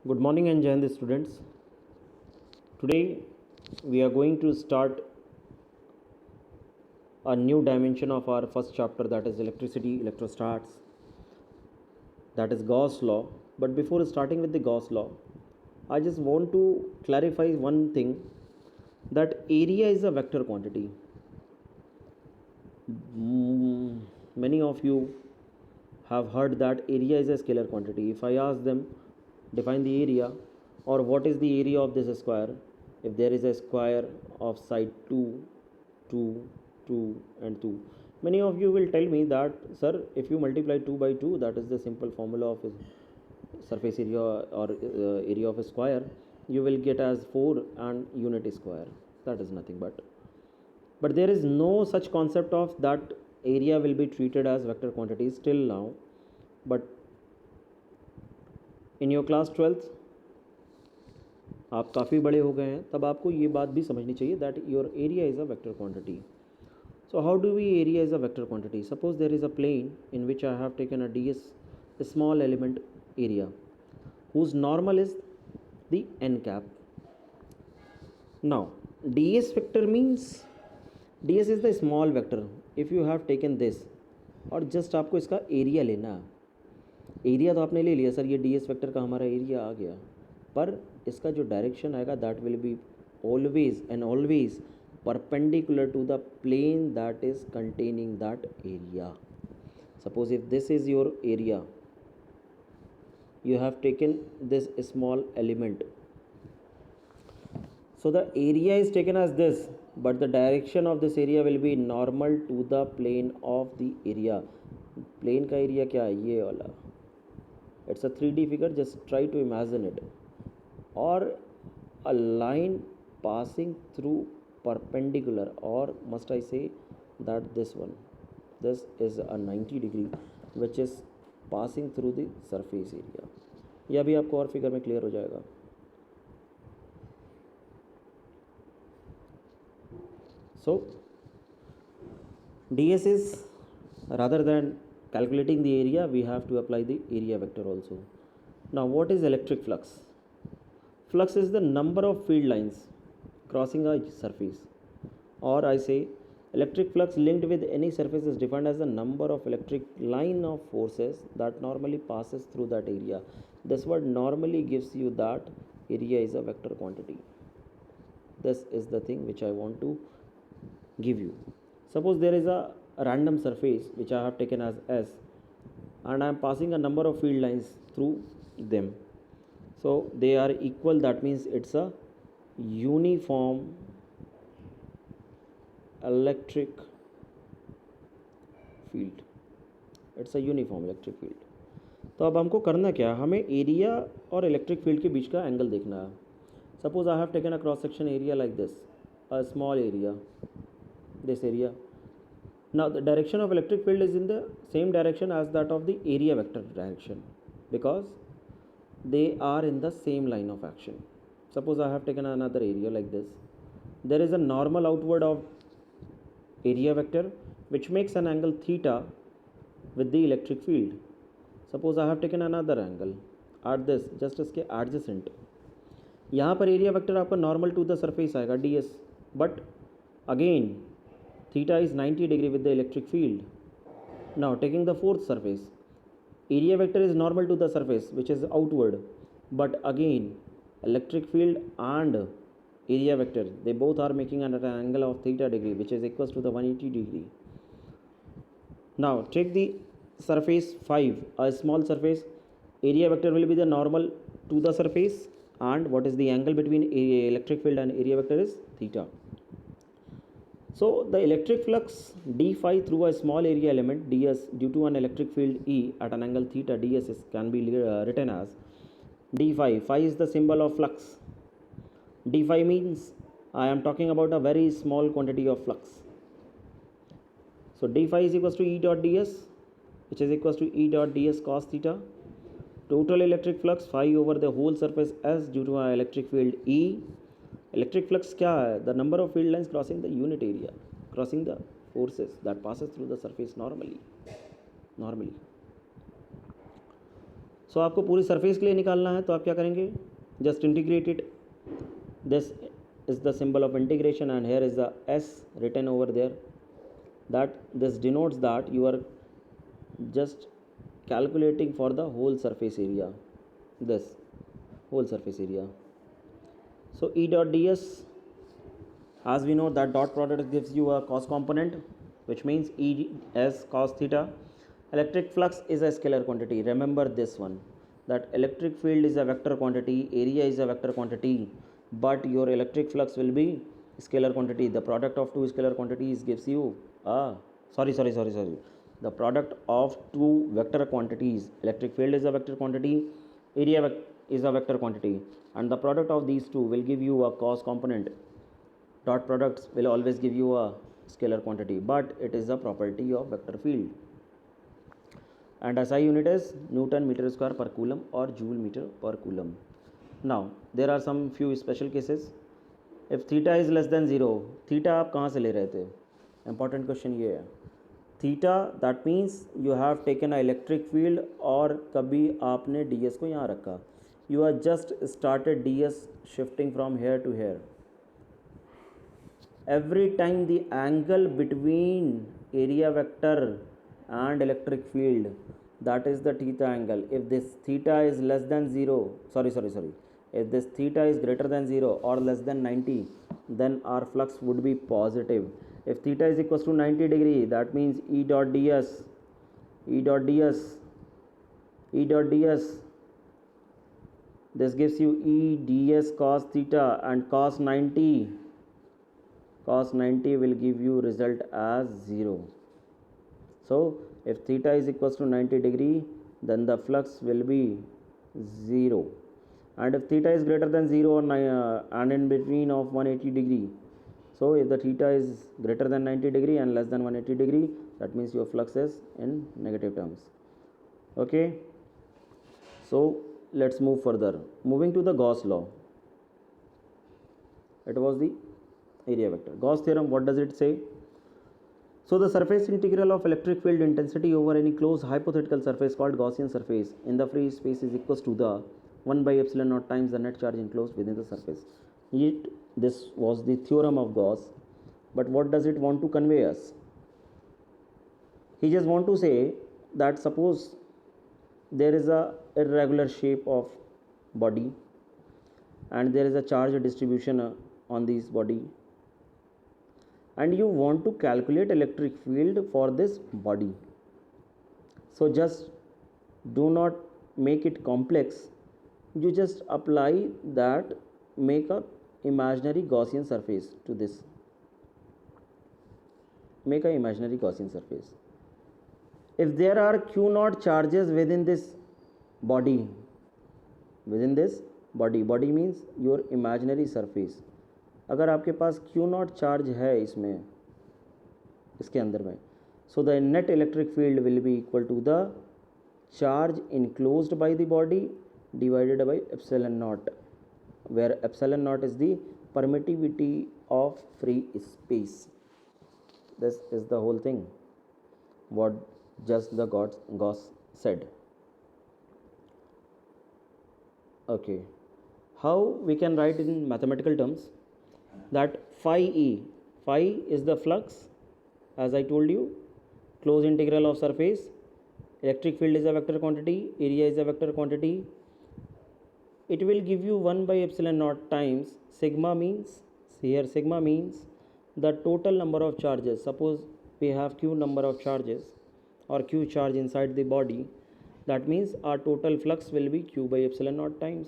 Good morning and Jai Hind students. Today we are going to start a new dimension of our first chapter, that is electricity, electrostats, that is Gauss law. But before starting with the Gauss law, I just want to clarify one thing, that area is a vector quantity. Many of you have heard that area is a scalar quantity. If I ask them, define the area or what is the area of this square, if there is a square of side 2, 2, 2 and 2, many of you will tell me that, sir, if you multiply 2 by 2, that is the simple formula of surface area or area of a square, you will get as 4 and unit square. That is nothing but there is no such concept of that area will be treated as vector quantity still now. But in your class 12th आप काफ़ी बड़े हो गए हैं, तब आपको ये बात भी समझनी चाहिए that your area is a vector quantity. So how do we area is a vector quantity? Suppose there is a plane in which I have taken a ds, a small element area, whose normal is the n cap. Now ds vector means ds is the small vector. If you have taken this और just आपको इसका area लेना है, area तो आपने ले लिया sir, ये डी एस वेक्टर का हमारा एरिया आ गया, पर इसका जो डायरेक्शन आएगा that will be always and always perpendicular to the plane that is containing that area. Suppose if this is your area, you have taken this small element, so the area is taken as this, but the direction of this area will be normal to the plane of the area. Plane का area क्या है, ये वाला. It's a 3D figure, just try to imagine it. Or a line passing through perpendicular, or must I say that this one, this is a 90 degree which is passing through the surface area. यह भी आपको और figure में clear हो जाएगा. So ds is, rather than calculating the area, we have to apply the area vector also. Now what is electric flux? Flux is the number of field lines crossing a surface, or I say electric flux linked with any surface is defined as the number of electric line of forces that normally passes through that area. This word normally gives you that area is a vector quantity. This is the thing which I want to give you. Suppose there is a random surface which I have taken as S, and I am passing a number of field lines through them, so they are equal. That means it's a uniform electric field. It's a uniform electric field. तो अब हमको करना क्या है, हमें area और electric field के बीच का एंगल देखना है. Suppose I have taken a cross section area like this, a small area, this area. Now the direction of electric field is in the same direction as that of the area vector direction, because they are in the same line of action. Suppose I have taken another area like this. There is a normal outward of area vector which makes an angle theta with the electric field. Suppose I have taken another angle at this, just इसके adjacent. यहाँ पर area vector आपका normal to the surface आएगा ds, but again theta is 90 degree with the electric field. Now taking the fourth surface, area vector is normal to the surface which is outward, but again electric field and area vector, they both are making an angle of theta degree which is equals to the 180 degree. Now take the surface 5, a small surface, area vector will be the normal to the surface, and what is the angle between electric field and area vector is theta. So the electric flux d phi through a small area element ds due to an electric field E at an angle theta ds can be written as d phi. Phi is the symbol of flux. D phi means I am talking about a very small quantity of flux. So d phi is equals to E dot ds, which is equals to E dot ds cos theta. Total electric flux phi over the whole surface S due to an electric field E. Electric flux क्या है? The number of field lines crossing the unit area, crossing the forces that passes through the surface normally. सो आपको पूरी surface के लिए निकालना है, तो आप क्या करेंगे, just integrate it. This is the symbol of integration, and here is the s written over there, that this denotes that you are just calculating for the whole surface area, this whole surface area. So E dot ds, as we know that dot product gives you a cos component, which means E as cos theta. Electric flux is a scalar quantity. Remember this one, that electric field is a vector quantity, area is a vector quantity, but your electric flux will be scalar quantity. The product of two scalar quantities gives you sorry, the product of two vector quantities, electric field is a vector quantity, area is a vector quantity, and the product of these two will give you a cos component. Dot products will always give you a scalar quantity, but it is a property of vector field. And SI unit is Newton meter square per coulomb or Joule meter per coulomb. Now there are some few special cases. If theta is less than 0, theta आप कहाँ से ले रहे थे, important question ये है. Theta that means you have taken a electric field, और कभी आपने डी एस को यहाँ रखा, you are just started D S shifting from here to here. Every time the angle between area vector and electric field, that is the theta angle. If this theta is less than 0, if this theta is greater than 0 or less than 90, then our flux would be positive. If theta is equals to 90 degree, that means E dot ds, this gives you E ds cos theta, and cos 90 will give you result as 0. So if theta is equals to 90 degree, then the flux will be 0, and if theta is greater than 0 and in between of 180 degree, so if the theta is greater than 90 degree and less than 180 degree, that means your flux is in negative terms. Okay, so let's move further. Moving to the Gauss law, it was the area vector. Gauss theorem, what does it say? So the surface integral of electric field intensity over any closed hypothetical surface called Gaussian surface in the free space is equals to the 1 by epsilon naught times the net charge enclosed within the surface. This was the theorem of Gauss, but what does it want to convey us? He just want to say that suppose there is a irregular shape of body and there is a charge distribution on this body, and you want to calculate electric field for this body. So just do not make it complex, you just apply that, make a imaginary Gaussian surface to this, make a imaginary Gaussian surface. If there are q naught charges within this body, body means your imaginary surface, अगर आपके पास q not charge है इसमें, इसके अंदर में, so the net electric field will be equal to the charge enclosed by the body divided by epsilon naught, where epsilon naught is the permittivity of free space. This is the whole thing what just the Gauss said. Okay, how we can write in mathematical terms that phi is the flux, as I told you, closed integral of surface, electric field is a vector quantity, area is a vector quantity, it will give you 1 by epsilon naught times sigma, means here sigma means the total number of charges. Suppose we have q number of charges or q charge inside the body, that means our total flux will be q by epsilon naught times,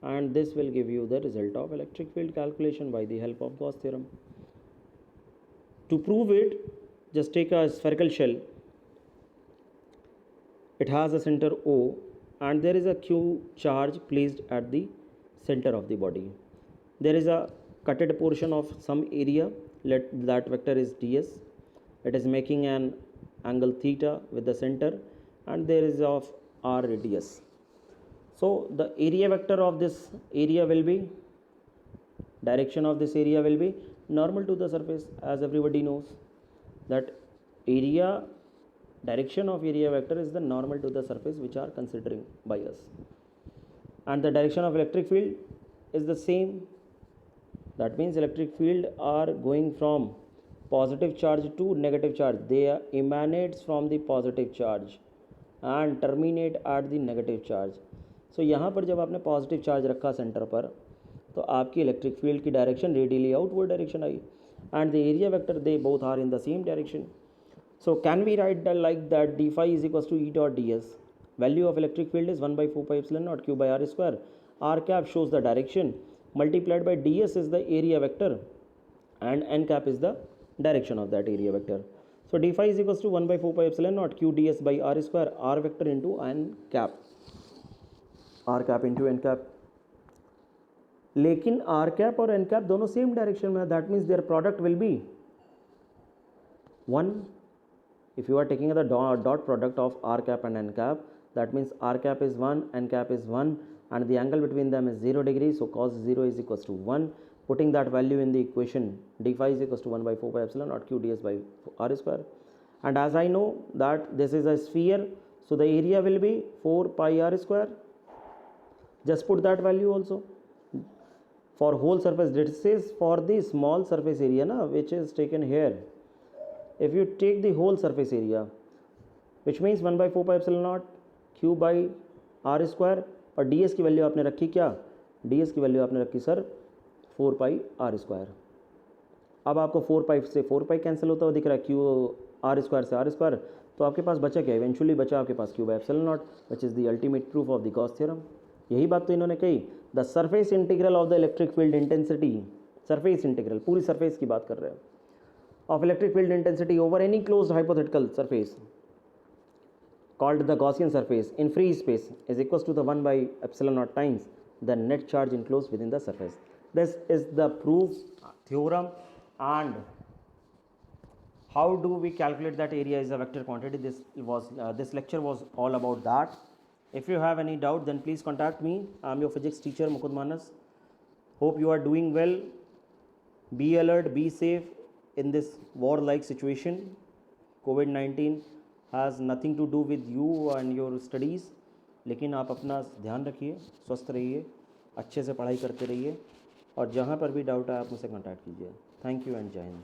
and this will give you the result of electric field calculation by the help of Gauss theorem. To prove it, just take a spherical shell, it has a center O, and there is a q charge placed at the center of the body. There is a cutted portion of some area, let that vector is ds, it is making an angle theta with the center, and there is of r radius. So the area vector of this area will be, direction of this area will be normal to the surface, as everybody knows that area direction of area vector is the normal to the surface which are considering by us, and the direction of electric field is the same. That means electric field are going from positive charge to negative charge. They emanates from the positive charge and terminate at the negative charge. So यहाँ पर जब आपने positive charge रखा centre पर, तो आपकी electric field की direction radially outward direction I, and the area vector they both are in the same direction. So can we write that like that d phi is equals to E dot ds? Value of electric field is 1 by 4 pi epsilon naught q by r square. R cap shows the direction, multiplied by ds is the area vector, and n cap is the direction of that area vector. So d phi is equals to 1 by 4 pi epsilon naught q ds by r square, r vector into n cap, r cap into n cap. लेकिन r cap और n cap दोनों same direction में है. That means their product will be 1. If you are taking the dot product of r cap and n cap, that means r cap is 1, n cap is 1, and the angle between them is 0 degrees, so cos 0 is equals to 1. Putting that value in the equation, d phi is equals to 1 by 4 pi epsilon naught q ds by r square. And as I know that this is a sphere, so the area will be 4 pi r square. Just put that value also. For whole surface, this is for the small surface area na, which is taken here. If you take the whole surface area, which means 1 by 4 pi epsilon naught q by r square, और ds की value आपने रखी क्या, ds की value आपने रखी sir 4 पाई r square. अब आपको 4 पाई से 4 पाई कैंसिल होता हुआ दिख रहा है, q r स्क्वायर से r स्क्वायर, तो आपके पास बचा क्या, इवेंचुअली बचा आपके पास q by epsilon not, which is the ultimate proof of the Gauss theorem. यही बात तो इन्होंने कही, the surface integral of the electric field intensity, surface integral पूरी सरफेस की बात कर रहे हैं, of electric field intensity over any closed hypothetical surface called the Gaussian surface in free space is equals to the 1 by epsilon naught times the net charge enclosed within the surface. This is the proof theorem. And how do we calculate that area is a vector quantity? This lecture was all about that. If you have any doubt, then please contact me. I am your physics teacher Mukund Manas. Hope you are doing well. Be alert, be safe in this war-like situation. COVID-19 has nothing to do with you and your studies. लेकिन आप अपना ध्यान रखिए, स्वस्थ रहिए, अच्छे से पढ़ाई करते रहिए, और जहाँ पर भी डाउट है आप मुझसे कांटेक्ट कीजिए. थैंक यू एंड जय हिंद.